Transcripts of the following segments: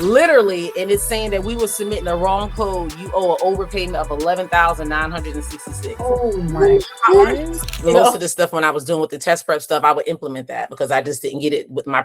literally, and it's saying that we were submitting the wrong code. You owe an overpayment of $11,966. Oh my goodness. Most of the stuff when I was doing with the test prep stuff, I would implement that because I just didn't get it with my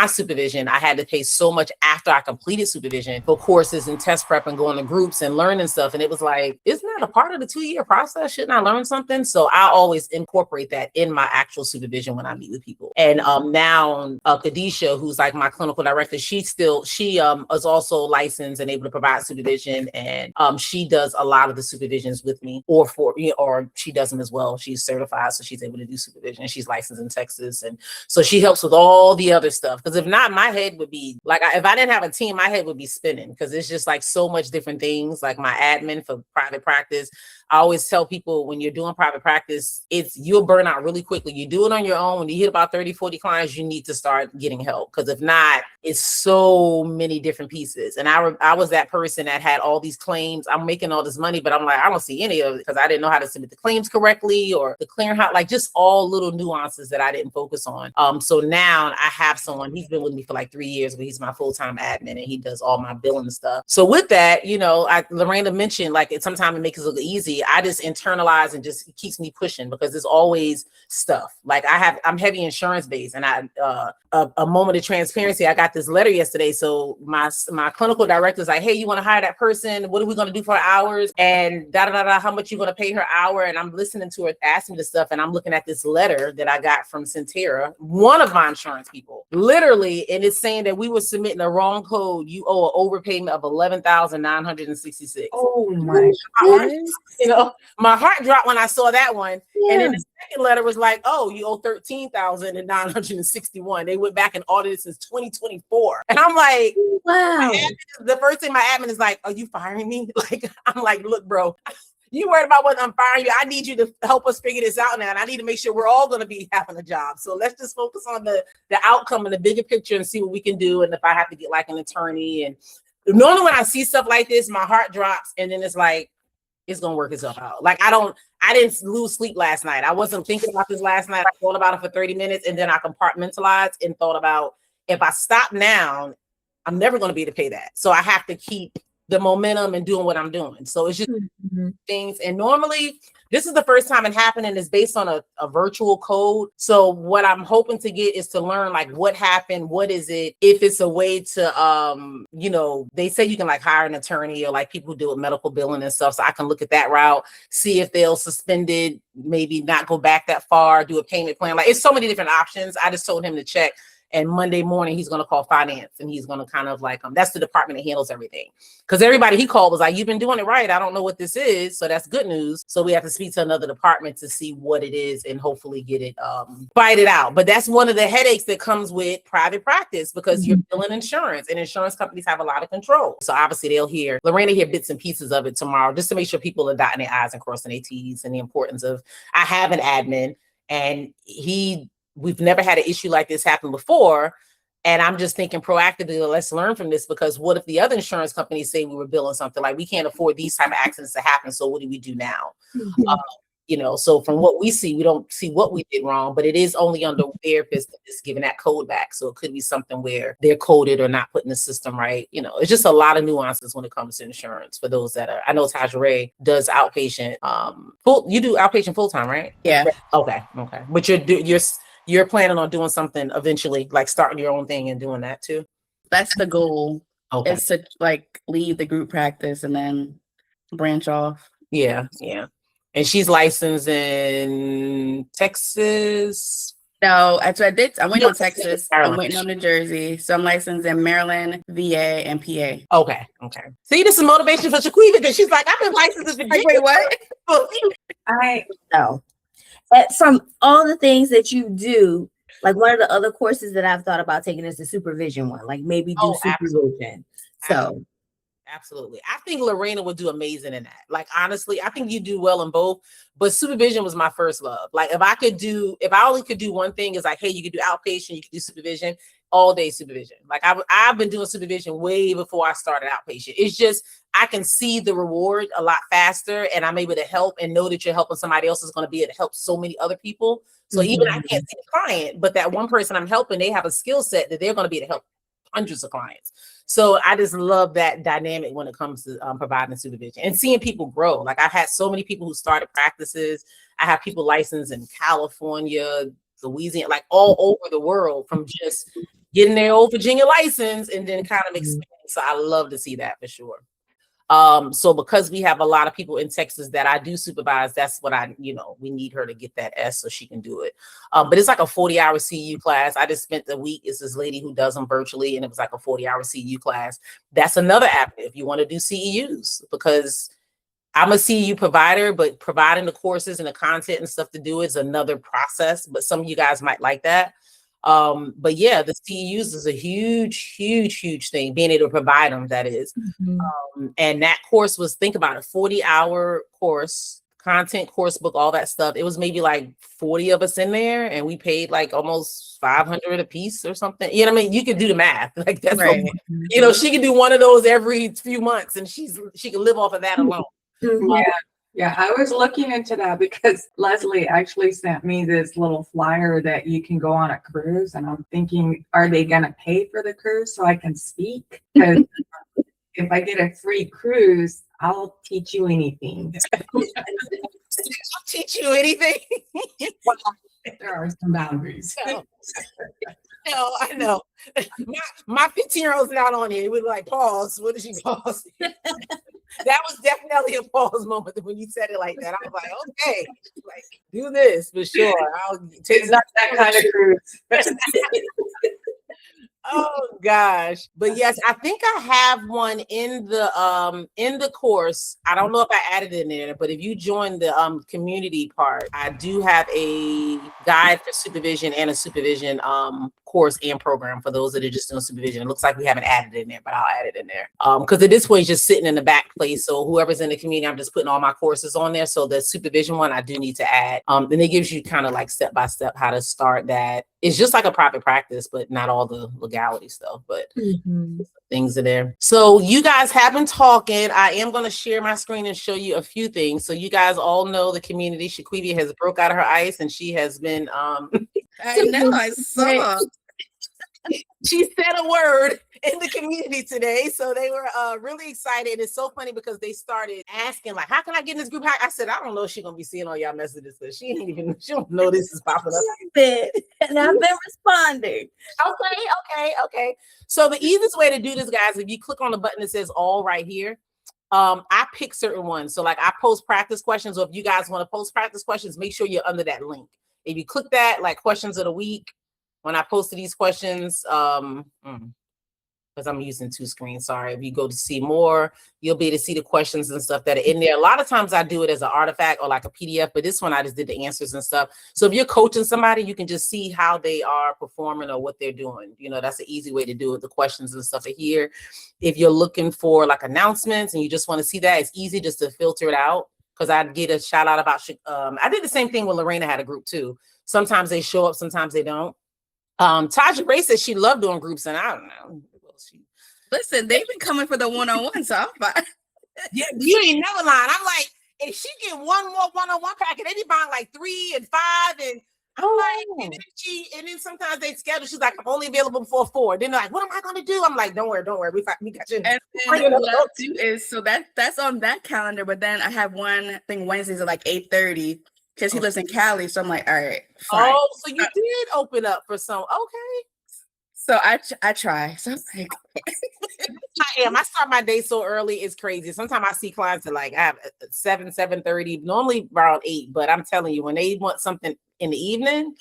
supervision. I had to pay so much after I completed supervision for courses and test prep and going to groups and learning stuff. And it was like, isn't that a part of the 2-year process? Shouldn't I learn something? So I always incorporate that in my actual supervision when I meet with people. And now Khadisha, who's like my clinical director, she is also licensed and able to provide supervision, and she does a lot of the supervisions with me, or she does them as well. She's certified, so she's able to do supervision. She's licensed in Texas, and so she helps with all the other stuff. Because if not, my head would be like, if I didn't have a team, my head would be spinning because it's just like so much different things. Like my admin for private practice, I always tell people when you're doing private practice, you'll burn out really quickly. You do it on your own. When you hit about 30, 40 clients, you need to start getting help. Because if not, it's so many different pieces. And I was that person that had all these claims. I'm making all this money, but I'm like, I don't see any of it because I didn't know how to submit the claims correctly or the clearinghouse, like just all little nuances that I didn't focus on. So now I have someone, he's been with me for like 3 years, but he's my full-time admin and he does all my billing stuff. So with that, Lorena mentioned, like, sometimes it makes it look easy. I just internalize and just it keeps me pushing because there's always stuff. Like I'm heavy insurance based, and a moment of transparency. I got this letter yesterday. So my clinical director is like, hey, you want to hire that person? What are we going to do for hours? And how much you going to pay her hour? And I'm listening to her ask me this stuff, and I'm looking at this letter that I got from Centera, one of my insurance people, literally, and it's saying that we were submitting the wrong code. You owe an overpayment of $11,966. Oh my goodness. My heart dropped when I saw that one. Yeah. And then the second letter was like, oh, you owe $13,961. They went back and audited since 2024. And I'm like, wow. The first thing my admin is like, are you firing me? Like, I'm like, look, bro, you worried about whether I'm firing you. I need you to help us figure this out now. And I need to make sure we're all going to be having a job. So let's just focus on the outcome and the bigger picture and see what we can do. And if I have to get like an attorney, and normally when I see stuff like this, my heart drops, and then it's like, it's going to work itself out. Like, I didn't lose sleep last night. I wasn't thinking about this last night. I thought about it for 30 minutes, and then I compartmentalized and thought about, if I stop now, I'm never going to be able to pay that. So I have to keep the momentum and doing what I'm doing. So it's just things. And normally this is the first time it happened, and it's based on a virtual code. So what I'm hoping to get is to learn like what happened, what is it, if it's a way to, they say you can like hire an attorney or like people who do with medical billing and stuff. So I can look at that route, see if they'll suspend it, maybe not go back that far, do a payment plan. Like, it's so many different options. I just told him to check. And Monday morning, he's going to call finance, and he's going to kind of like, that's the department that handles everything. Because everybody he called was like, you've been doing it right. I don't know what this is. So that's good news. So we have to speak to another department to see what it is and hopefully get it, fight it out. But that's one of the headaches that comes with private practice, because you're billing insurance, and insurance companies have a lot of control. So obviously Lorena hear bits and pieces of it tomorrow, just to make sure people are dotting their I's and crossing their T's, and the importance of, I have an admin, and we've never had an issue like this happen before. And I'm just thinking proactively, let's learn from this, because what if the other insurance companies say we were billing something, like we can't afford these type of accidents to happen. So what do we do now? So from what we see, we don't see what we did wrong, but it is only under therapists that is giving that code back. So it could be something where they're coded or not putting the system right. It's just a lot of nuances when it comes to insurance for those that are, I know Tajare does outpatient, you do outpatient full-time, right? Yeah. Okay. But you're planning on doing something eventually, like starting your own thing and doing that too? That's the goal. Okay. Is to like leave the group practice and then branch off. Yeah. And she's licensed in Texas? No, that's what I did. I went on Texas. I'm waiting on New Jersey. So I'm licensed in Maryland, VA, and PA. Okay. See, this is motivation for Shaquita, because she's like, I've been licensed in Virginia. Wait, what? I know. But from all the things that you do, like one of the other courses that I've thought about taking is the supervision one, like maybe do supervision. So absolutely. I think Lorena would do amazing in that. Like, honestly, I think you do well in both, but supervision was my first love. Like, if I only could do one thing, is like, hey, you could do outpatient, you could do supervision, all day supervision. Like, I've been doing supervision way before I started outpatient. It's just, I can see the reward a lot faster, and I'm able to help and know that you're helping somebody else is going to be able to help so many other people. So even I can't see the client, but that one person I'm helping, they have a skill set that they're going to be able to help hundreds of clients. So I just love that dynamic when it comes to providing supervision and seeing people grow. Like I've had so many people who started practices. I have people licensed in California, Louisiana, like all over the world from just getting their old Virginia license and then kind of expanding. So I love to see that for sure. So because we have a lot of people in Texas that I do supervise, that's what we need her to get that S so she can do it. But it's like a 40-hour CEU class. I just spent the week. It's this lady who does them virtually, and it was like a 40-hour CEU class. That's another avenue if you want to do CEUs, because I'm a CEU provider, but providing the courses and the content and stuff to do is another process. But some of you guys might like that. But yeah, the CEUs is a huge thing, being able to provide them, that is. And that course was, think about it, 40-hour course, content, course book, all that stuff. It was maybe like 40 of us in there, and we paid like almost $500 a piece or something. You know what I mean? You could do the math. Like that's right. She could do one of those every few months, and she could live off of that alone. Yeah, I was looking into that because Leslie actually sent me this little flyer that you can go on a cruise, and I'm thinking, are they going to pay for the cruise so I can speak? Because if I get a free cruise, I'll teach you anything. I'll teach you anything. There are some boundaries. No, I know. My 15-year-old's not on here. He was like, pause. What did she pause? That was definitely a pause moment when you said it like that. I was like, okay, like do this for sure. I'll take It's not that kind of cruise. Oh gosh. But yes, I think I have one in the course. I don't know if I added it in there, but if you join the community part, I do have a guide for supervision and a supervision course and program for those that are just doing supervision. It looks like we haven't added it in there, but I'll add it in there. Because at this point, it's just sitting in the back place. So whoever's in the community, I'm just putting all my courses on there. So the supervision one I do need to add. And it gives you kind of like step by step how to start that. It's just like a private practice, but not all the legality stuff, but things are there. So you guys have been talking. I am going to share my screen and show you a few things. So you guys all know the community. Shaquivia has broke out of her ice, and she has been I know, I saw. She said a word in the community today. So they were really excited. It's so funny because they started asking, like, how can I get in this group? I said, I don't know if she's going to be seeing all y'all messages, because she don't know this is popping up. And I've been responding. Okay. So the easiest way to do this, guys, if you click on the button that says all right here, I pick certain ones. So like I post practice questions, or if you guys want to post practice questions, make sure you're under that link. If you click that, like questions of the week, when I posted these questions, because I'm using two screens, sorry. If you go to see more, you'll be able to see the questions and stuff that are in there. A lot of times I do it as an artifact or like a PDF, but this one I just did the answers and stuff. So if you're coaching somebody, you can just see how they are performing or what they're doing. You know, that's an easy way to do it. The questions and stuff are here. If you're looking for like announcements and you just want to see that, it's easy just to filter it out, because I get a shout out about, I did the same thing when Lorena had a group too. Sometimes they show up, sometimes they don't. Taja Ray said she loved doing groups, and I don't know. Listen, they've been coming for the one-on-one, so I'm fine. Yeah, you ain't never lying. I'm like, if she get one more one-on-one packet, they be buying like 3 and 5, and I'm like, and then sometimes they schedule. She's like, I'm only available before 4. Then they're like, what am I gonna do? I'm like, don't worry, we got you. And then what I do is, so that's on that calendar, but then I have one thing Wednesdays at like 8:30. Because he lives in Cali, so I'm like, all right, fine. Oh, so you did open up for some, okay. So I try. So I'm like, I start my day so early, it's crazy. Sometimes I see clients at like I have 7:30, normally around 8. But I'm telling you, when they want something in the evening,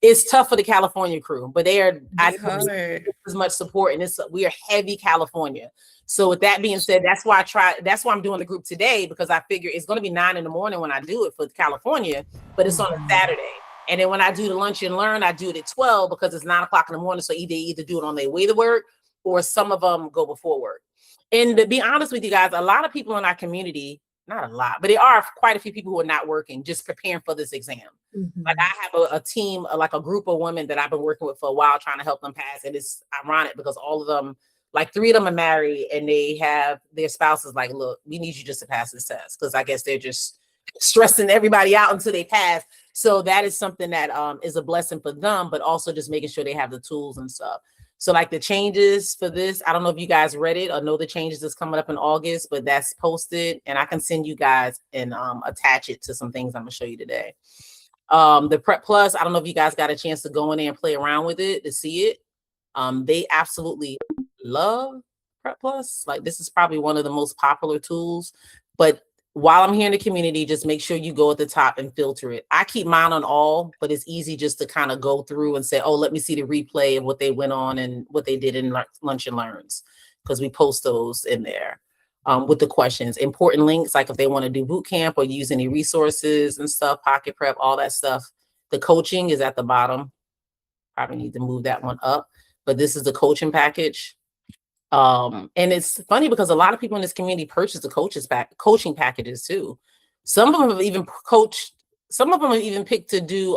it's tough for the California crew. But they are as much support, and we are heavy California. So with that being said, that's why I'm doing the group today, because I figure it's going to be 9 in the morning when I do it for California, but it's on a Saturday. And then when I do the lunch and learn, I do it at 12 because it's 9 o'clock in the morning. So either do it on their way to work, or some of them go before work. And to be honest with you guys, a lot of people in our community, not a lot, but there are quite a few people who are not working, just preparing for this exam. Like I have a team, like a group of women that I've been working with for a while, trying to help them pass. And it's ironic because all of them, like 3 of them are married, and they have their spouses like, look, we need you just to pass this test, because I guess they're just stressing everybody out until they pass. So that is something that is a blessing for them, but also just making sure they have the tools and stuff. So like the changes for this, I don't know if you guys read it or know the changes that's coming up in August, but that's posted and I can send you guys and attach it to some things I'm gonna show you today. The Prep Plus, I don't know if you guys got a chance to go in there and play around with it to see it. They absolutely love Prep Plus. Like this is probably one of the most popular tools, but while I'm here in the community, just make sure you go at the top and filter it. I keep mine on all, but it's easy just to kind of go through and say, oh, let me see the replay of what they went on and what they did in Lunch and Learns, because we post those in there with the questions. Important links, like if they want to do boot camp or use any resources and stuff, Pocket Prep, all that stuff. The coaching is at the bottom. Probably need to move that one up, but this is the coaching package. And it's funny because a lot of people in this community purchase the coaching packages too. Some of them have even some of them have even picked to do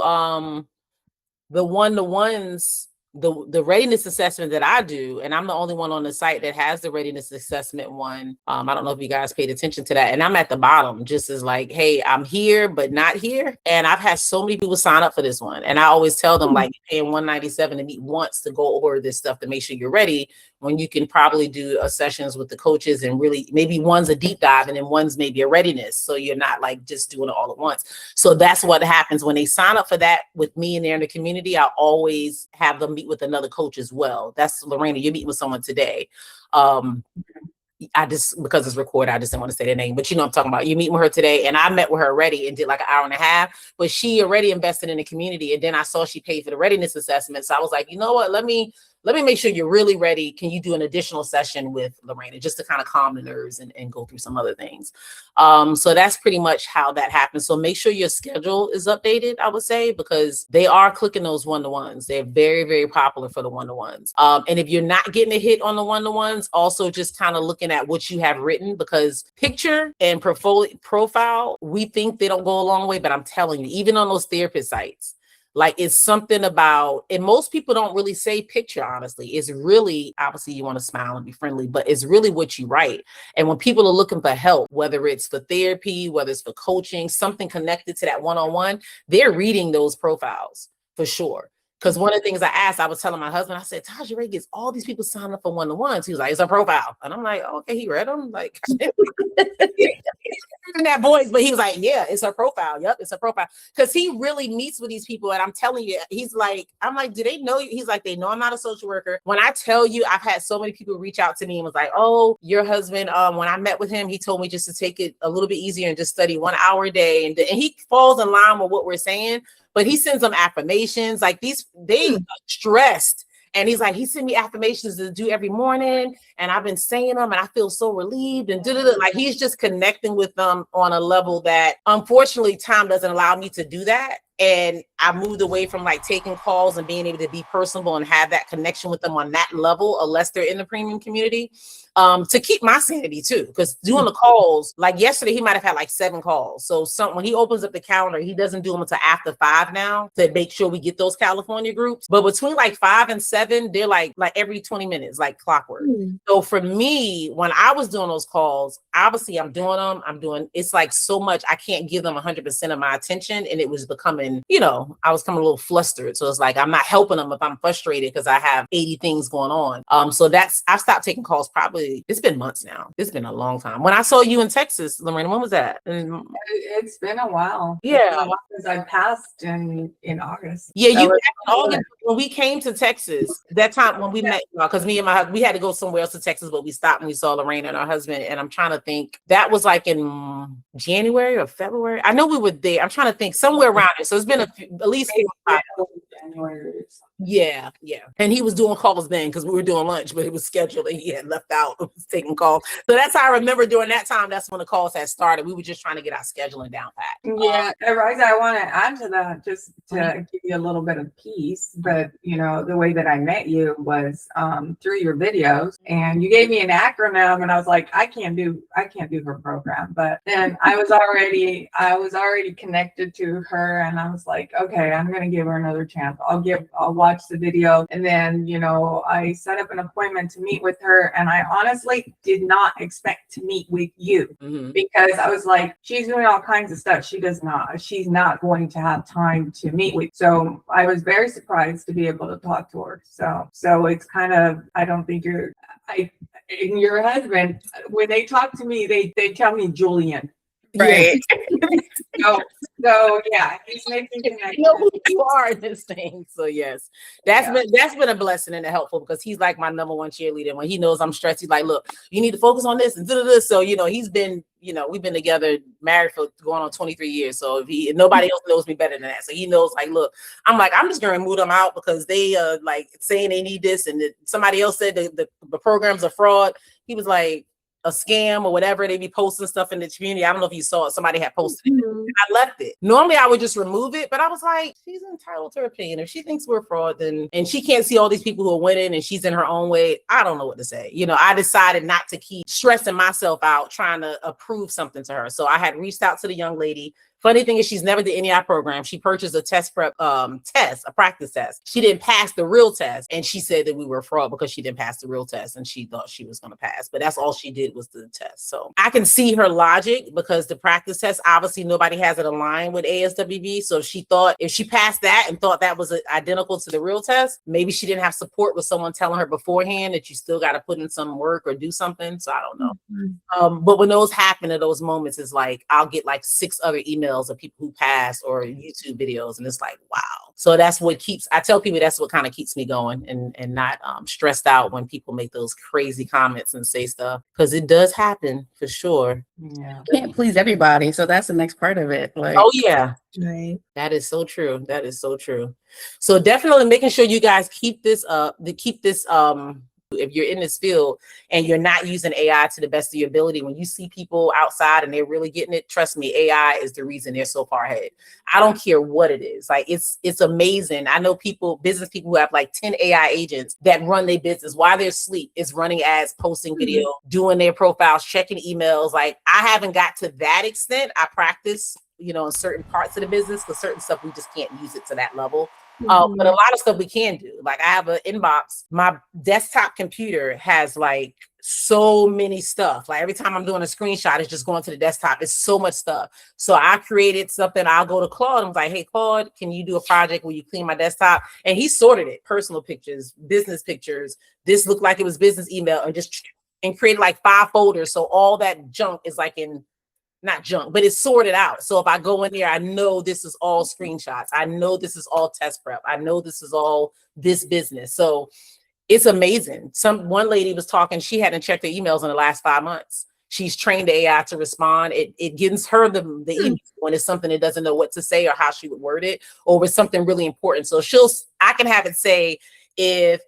the one-to-ones, the readiness assessment that I do, and I'm the only one on the site that has the readiness assessment one. I don't know if you guys paid attention to that, and I'm at the bottom just as like, hey, I'm here but not here. And I've had so many people sign up for this one, and I always tell them like paying $197 to meet once to go over this stuff to make sure you're ready, when you can probably do sessions with the coaches and really maybe one's a deep dive and then one's maybe a readiness, so you're not like just doing it all at once. So that's what happens when they sign up for that with me and they're in the community. I always have them meet with another coach as well. That's Lorena, you're meeting with someone today. I just, because it's recorded, I just didn't want to say their name, but you know what I'm talking about. You meet with her today, and I met with her already and did like an hour and a half, but she already invested in the community. And then I saw she paid for the readiness assessment. So I was like, you know what, let me make sure you're really ready. Can you do an additional session with Lorena just to kind of calm the nerves and go through some other things? So that's pretty much how that happens. So make sure your schedule is updated, I would say, because they are clicking those one-to-ones. They're very, very popular for the one-to-ones. And if you're not getting a hit on the one-to-ones, also just kind of looking at what you have written, because picture and profile, we think they don't go a long way, but I'm telling you, even on those therapist sites, like it's something about, and most people don't really say picture, honestly. It's really, obviously you want to smile and be friendly, but it's really what you write. And when people are looking for help, whether it's for therapy, whether it's for coaching, something connected to that one-on-one, they're reading those profiles for sure. Because one of the things I asked, I was telling my husband, I said, Taja Ray gets all these people signed up for one-to-ones. He was like, it's a profile. And I'm like, oh, okay, he read them. Like, in that voice, but he was like, yeah, it's a profile. Yep, it's a profile. Because he really meets with these people. And I'm telling you, he's like, I'm like, do they know you? He's like, they know I'm not a social worker. When I tell you, I've had so many people reach out to me and was like, oh, your husband, when I met with him, he told me just to take it a little bit easier and just study 1 hour a day. And he falls in line with what we're saying. But he sends them affirmations. Like they stressed. And he's like, he sent me affirmations to do every morning. And I've been saying them and I feel so relieved and like he's just connecting with them on a level that unfortunately time doesn't allow me to do that. And I moved away from like taking calls and being able to be personable and have that connection with them on that level, unless they're in the premium community, to keep my sanity too. Because doing the calls, like yesterday, he might have had like 7 calls. So when he opens up the calendar, he doesn't do them until after 5 now to make sure we get those California groups. But between like 5 and 7, they're like every 20 minutes, like clockwork. So for me, when I was doing those calls, obviously I'm doing them. It's like so much, I can't give them 100% of my attention. And it was becoming, I was coming a little flustered. So it's like, I'm not helping them if I'm frustrated because I have 80 things going on. So I've stopped taking calls probably, it's been months now. It's been a long time. When I saw you in Texas, Lorena, when was that? It's been a while. Yeah. Because I passed in August. Yeah, you passed in August. When we came to Texas, that time when we met, because me and my husband, we had to go somewhere else to Texas, but we stopped and we saw Lorena and our husband. And I'm trying to think, that was like in January or February. I know we were there. I'm trying to think somewhere around it. So it's been at least 4 or 5. January. Yeah. And he was doing calls then because we were doing lunch, but it was scheduled and he had left out. It was taking calls. So that's how I remember during that time. That's when the calls had started. We were just trying to get our scheduling down pat. Yeah, Riza, I want to add to that just to give you a little bit of peace. But the way that I met you was through your videos, and you gave me an acronym, and I was like, I can't do her program. But then I was already connected to her, and I was like, okay, I'm gonna give her another chance. beforehand. I'll watch the video, and then, you know, I set up an appointment to meet with her, and I honestly did not expect to meet with you because I was like, she's doing all kinds of stuff. She's not going to have time to meet with. So I was very surprised to be able to talk to her. So it's kind of, I don't think and your husband, when they talk to me, they tell me Julian. Right. So yeah, he's making connections. You know who you are in this thing. So yes, that's been a blessing and a helpful, because he's like my number one cheerleader. When he knows I'm stressed, he's like, look, you need to focus on this and this. So, you know, he's been, you know, we've been together, married for going on 23 years. So if nobody else knows me better than that. So he knows, like, look, I'm just going to move them out because they like saying they need this. And somebody else said the program's a fraud. He was like, a scam or whatever. They be posting stuff in the community. I don't know if you saw it. Somebody had posted it. I left it. Normally I would just remove it, but I was like, she's entitled to her opinion. If she thinks we're fraud, then, and she can't see all these people who are winning and she's in her own way, I don't know what to say. You know, I decided not to keep stressing myself out trying to approve something to her. So I had reached out to the young lady. Funny thing is, she's never did any program. She purchased a test prep test, a practice test. She didn't pass the real test, and she said that we were fraud because she didn't pass the real test, and she thought she was going to pass. But that's all she did was the test. So I can see her logic, because the practice test, obviously nobody has it aligned with ASWB. So she thought if she passed that and thought that was identical to the real test, maybe she didn't have support with someone telling her beforehand that you still got to put in some work or do something. So I don't know. But when those happen at those moments, it's like I'll get like 6 other emails of people who pass or YouTube videos, and it's like, wow. So that's what I tell people that's what kind of keeps me going and not stressed out when people make those crazy comments and say stuff, because it does happen for sure. Yeah, can't please everybody, so that's the next part of it. Like, oh yeah, right. That is so true. That is so true. So definitely making sure you guys keep this if you're in this field and you're not using AI to the best of your ability, when you see people outside and they're really getting it, trust me, AI is the reason they're so far ahead. I don't care what it is. Like, it's amazing. I know business people who have like 10 AI agents that run their business while they're asleep, is running ads, posting video, doing their profiles, checking emails. Like, I haven't got to that extent. I practice, you know, in certain parts of the business, because certain stuff we just can't use it to that level. But a lot of stuff we can do. Like, I have an inbox. My desktop computer has like so many stuff. Like, every time I'm doing a screenshot, it's just going to the desktop. It's so much stuff. So I created something. I'll go to Claude and was like, hey, Claude, can you do a project where you clean my desktop? And he sorted it. Personal pictures, business pictures. This looked like it was business email, and created like 5 folders. So all that junk is like not junk, but it's sorted out. So if I go in there, I know this is all screenshots. I know this is all test prep. I know this is all this business. So it's amazing. One lady was talking, she hadn't checked her emails in the last 5 months. She's trained the AI to respond. It gives her the email when it's something it doesn't know what to say or how she would word it, or it's something really important. So I can have it say, if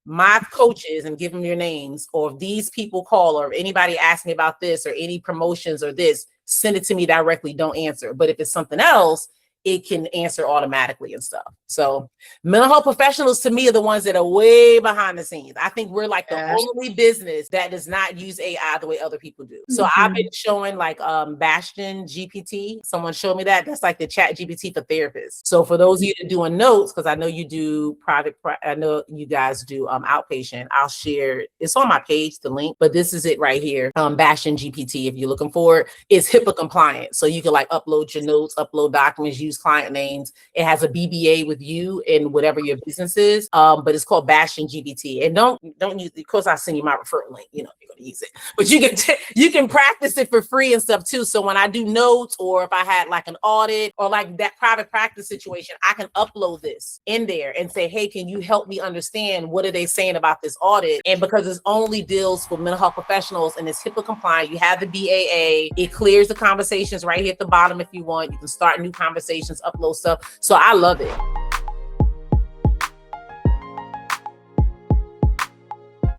my coaches, and give them your names, or if these people call, or if anybody asks me about this or any promotions or this, send it to me directly. Don't answer. But if it's something else, it can answer automatically and stuff. So mental health professionals, to me, are the ones that are way behind the scenes. I think we're like the only business that does not use AI the way other people do. So I've been showing like Bastion GPT. Someone showed me that. That's like the chat GPT for therapists. So for those of you that are doing notes, because I know you do I know you guys do outpatient, I'll share, it's on my page, the link, but this is it right here. Bastion GPT, if you're looking for it, is HIPAA compliant. So you can like upload your notes, upload documents, use client names. It has a BBA with you and whatever your business is. But it's called Bastion GPT. And don't use, of course, I'll send you my referral link, you know, you're going to use it, but you can practice it for free and stuff too. So when I do notes, or if I had like an audit or like that private practice situation, I can upload this in there and say, hey, can you help me understand what are they saying about this audit? And because it's only deals for mental health professionals and it's HIPAA compliant, you have the BAA, it clears the conversations right here at the bottom. If you want, you can start new conversations, upload stuff. So I love it.